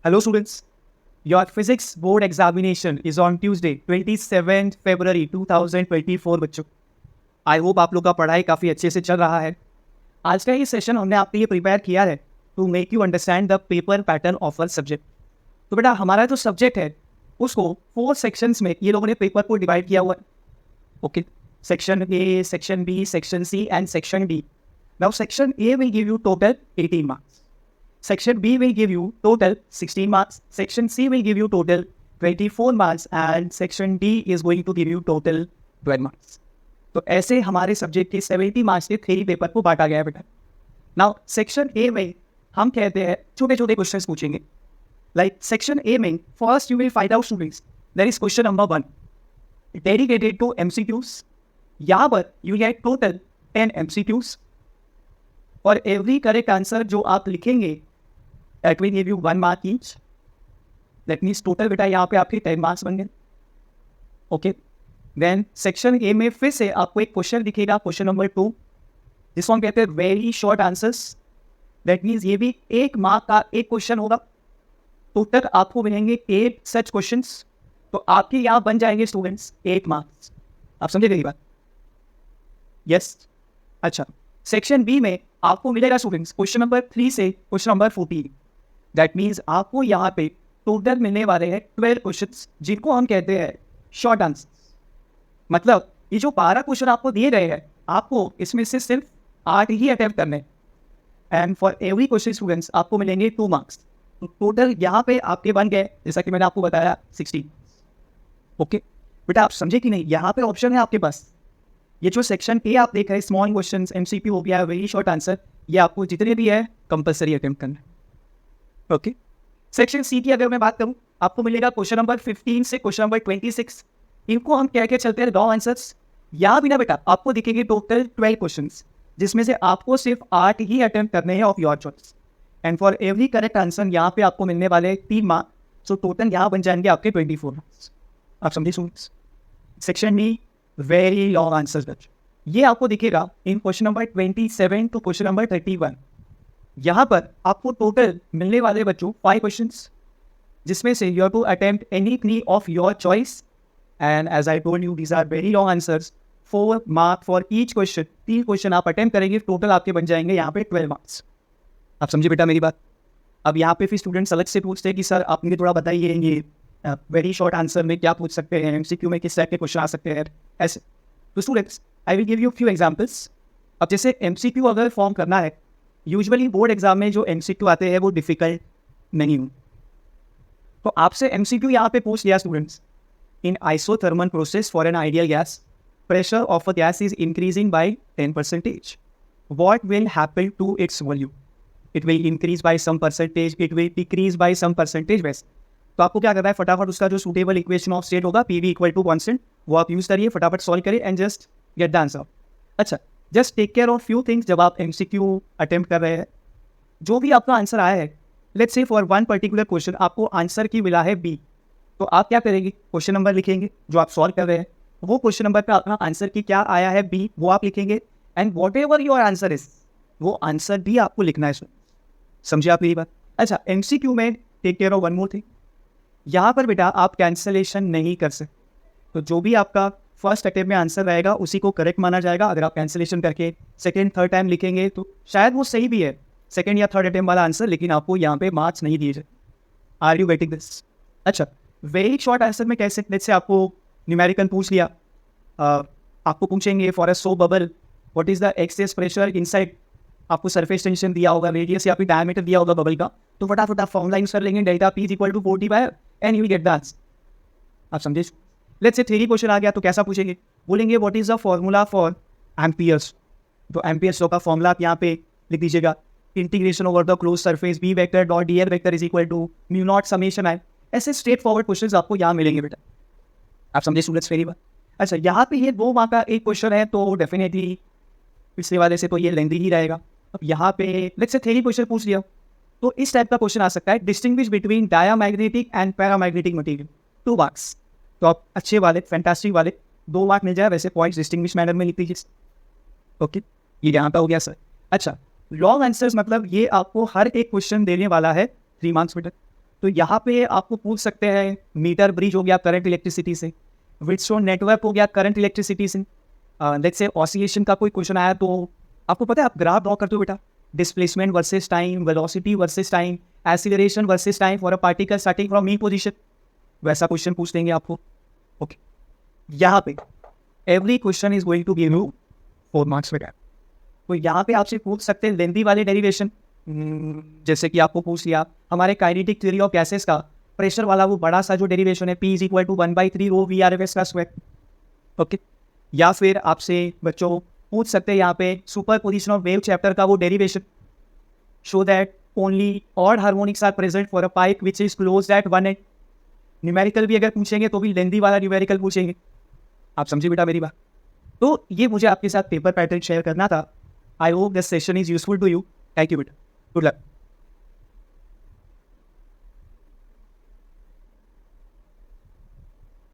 Hello students, your physics board examination is on Tuesday 27th February 2024 बच्चों। I hope आप लोग का पढ़ाई काफ़ी अच्छे से चल रहा है। आज का ये सेशन हमने आपके लिए प्रिपेयर किया है to make you understand the paper pattern of a subject. तो बेटा हमारा जो सब्जेक्ट है उसको 4 सेक्शंस में ये लोगों ने पेपर को डिवाइड किया हुआ है। Okay, section A, section B, section C and section D. Now section A will give you total 18 marks. Section B will give you total 16 marks. Section C will give you total 24 marks. And Section D is going to give you total 12 marks. तो ऐसे हमारे subject के 70 marks के theory paper को बांटा गया है बेटा। नाउ सेक्शन ए में हम कहते हैं छोटे छोटे क्वेश्चंस पूछेंगे। लाइक सेक्शन ए में first you will find out students there is question number 1 dedicated to MCQs. यहाँ पर यू गेट टोटल 10 MCQs और एवरी करेक्ट आंसर जो आप लिखेंगे that will give you 1 mark each. That means total बेटा यहाँ पे आपके 10 मार्क्स बन गए। ओके, देन सेक्शन ए में फिर से आपको एक क्वेश्चन दिखेगा, क्वेश्चन नंबर 2, जिसको हम कहते हैं very short answers. That means ये भी 1 मार्क का एक क्वेश्चन होगा। टोटल आपको मिलेंगे 8 सच क्वेश्चंस। तो आपके यहाँ बन जाएंगे स्टूडेंट्स 8 मार्क्स। आप समझे मेरी बात? यस। अच्छा, सेक्शन बी में आपको मिलेगा स्टूडेंट्स क्वेश्चन नंबर 3 से क्वेश्चन नंबर 14। दैट मीन्स आपको यहाँ पे टोटल मिलने वाले हैं 12 क्वेश्चंस, जिनको हम कहते हैं शॉर्ट आंसर्स। मतलब ये जो 12 क्वेश्चन आपको दिए गए हैं, आपको इसमें से सिर्फ 8 ही अटेम्प्ट करने हैं। And for every question students आपको मिलेंगे 2 मार्क्स। तो टोटल यहाँ पे आपके बन गए, जैसा कि मैंने आपको बताया, 16। ओके बेटा, आप समझे कि नहीं? यहाँ पे ऑप्शन है आपके पास। ये जो सेक्शन ए आप देख रहे हैं, स्मॉल क्वेश्चंस, MCQ हो गया, वेरी शॉर्ट आंसर, ये आपको जितने भी है कंपलसरी अटेम्प्ट करना है। ओके, सेक्शन सी की अगर मैं बात करूं, आपको मिलेगा क्वेश्चन नंबर 15 से क्वेश्चन नंबर 26। इनको हम कह के चलते हैं रॉ आंसर्स। यहाँ भी ना बेटा आपको दिखेंगे टोटल 12 क्वेश्चंस, जिसमें से आपको सिर्फ 8 ही अटेम्प्ट करने हैं of your choice. And for every correct answer यहाँ पे आपको मिलने वाले 3 मार्क्स। सो टोटल यहाँ बन जाएंगे आपके 24 मार्क्स। आप समझिए students, section D very long answer. ये आपको दिखेगा in question number 27 to question number 31। यहाँ पर आपको टोटल मिलने वाले बच्चों 5 क्वेश्चंस, जिसमें से you have to attempt any 3 of your choice. And as I told you these are very long answers. 4 mark for each question. 3 question आप attempt करेंगे, टोटल आपके बन जाएंगे यहाँ पे 12 मार्क्स। आप समझे बेटा मेरी बात? अब यहाँ पे फिर स्टूडेंट्स अलग से पूछते हैं कि सर आप मुझे थोड़ा बताइए, ये वेरी शॉर्ट आंसर में क्या पूछ सकते हैं, MCQ में किस टाइप के क्वेश्चन आ सकते हैं ऐसे। तो students I will give you few examples. अब जैसे MCQ अगर फॉर्म करना है, यूजुअली बोर्ड एग्जाम में जो MCQ आते हैं वो डिफिकल्ट नहीं हो, तो आपसे MCQ यहाँ पे पूछ लिया students, in isothermal process for an ideal gas pressure of a gas is increasing by 10%, what will happen to its volume? It will increase by some percentage, it will decrease by some percentage. वैसे तो आपको क्या करना है, फटाफट उसका जो suitable equation of state होगा PV इक्वल टू कॉन्स्टेंट, वो आप यूज करिए, फटाफट सॉल्व करिए and just get the answer. अच्छा, just take care of few things जब आप MCQ अटेम्प्ट कर रहे हैं। जो भी आपका आंसर आया है, let's say for one particular question आपको आंसर की मिला है B, तो आप क्या करेंगे, क्वेश्चन नंबर लिखेंगे जो आप सॉल्व कर रहे हैं, वो क्वेश्चन नंबर पे अपना आंसर की क्या आया है B, वो आप लिखेंगे। And what ever your answer is, वो आंसर भी आपको लिखना है। समझिए आप मेरी बात? अच्छा, MCQ में take care of one more thing, यहाँ पर बेटा आप कैंसलेशन नहीं कर सकते। तो जो भी आपका फर्स्ट अटेम्प्ट में आंसर रहेगा उसी को करेक्ट माना जाएगा। अगर आप कैंसलेशन करके सेकंड थर्ड टाइम लिखेंगे तो शायद वो सही भी है, सेकंड या थर्ड अटेम्प्ट वाला आंसर, लेकिन आपको यहाँ पे मार्क्स नहीं दिए जाए। Are you getting this? अच्छा, वेरी शॉर्ट आंसर में कैसे, लेट्स से आपको न्यूमेरिकल पूछ लिया, आपको पूछेंगे for a soap bubble what is the excess pressure inside. आपको सरफेस टेंशन दिया होगा, रेडियस या फिर डायमीटर दिया होगा बबल का, तो फटाफट आप फॉर्मूला यूज कर लेंगे, delta P equal to 40 and you will get the answer. आप समझे? लेट्स से थ्योरी क्वेश्चन आ गया तो कैसा पूछेंगे, बोलेंगे what is the formula for Ampere's. तो एम्पियर्स लॉ का फॉर्मूला आप यहाँ पे लिख दीजिएगा, integration over the close surface B vector dot dl vector is equal to mu naught summation i। ऐसे स्ट्रेट फॉरवर्ड क्वेश्चंस आपको यहाँ मिलेंगे बेटा। आप समझे स्टूडेंट्स मेरी बात? अच्छा, यहाँ पे ये 2 मार्क का एक क्वेश्चन है, तो डेफिनेटली पिछले वाले से तो ये लेंथी ही रहेगा। अब यहाँ पे लेट्स से थ्योरी क्वेश्चन पूछ लिया, तो इस टाइप का क्वेश्चन आ सकता है, distinguish between diamagnetic and paramagnetic material, 2 marks. तो आप अच्छे वाले, फैंटास्टिक वाले 2 मार्क मिल जाए, वैसे पॉइंट्स डिस्टिंग्विश मैनर में लिख दीजिए। ओके, ये यहाँ पे हो गया सर। अच्छा, लॉन्ग आंसर्स मतलब ये आपको हर एक क्वेश्चन देने वाला है 3 मार्क्स बेटा। तो यहाँ पे आपको पूछ सकते हैं मीटर ब्रिज हो गया करंट इलेक्ट्रिसिटी से, व्हीटस्टोन नेटवर्क हो गया करंट इलेक्ट्रिसिटी से। लेट्स से ऑसिलेशन का कोई क्वेश्चन आया तो आपको पता है आप ग्राफ ड्रॉ करते हो बेटा, displacement versus time, velocity versus time, acceleration versus time for a particle starting from mean position, वैसा क्वेश्चन पूछ देंगे आपको। ओके, यहाँ पे every question is going to give you 4 marks बेटा। तो यहाँ पे आपसे पूछ सकते हैं लेंथी वाले डेरिवेशन, जैसे कि आपको पूछ लिया हमारे काइनेटिक थ्योरी ऑफ गैसेस का प्रेशर वाला वो बड़ा सा जो डेरिवेशन है P is equal to 1/3 rho V R M S का स्क्वायर। ओके, या फिर आपसे बच्चों पूछ सकते हैं यहाँ पे superposition of wave chapter का वो derivation, show that only odd harmonics are present for a pipe which is close at one end. Numerical भी अगर पूछेंगे तो भी लेंथी वाला न्यूमेरिकल पूछेंगे। आप समझे बेटा मेरी बात? तो ये मुझे आपके साथ पेपर पैटर्न शेयर करना था। I hope this session is useful to you. Thank you बेटा, गुड लक।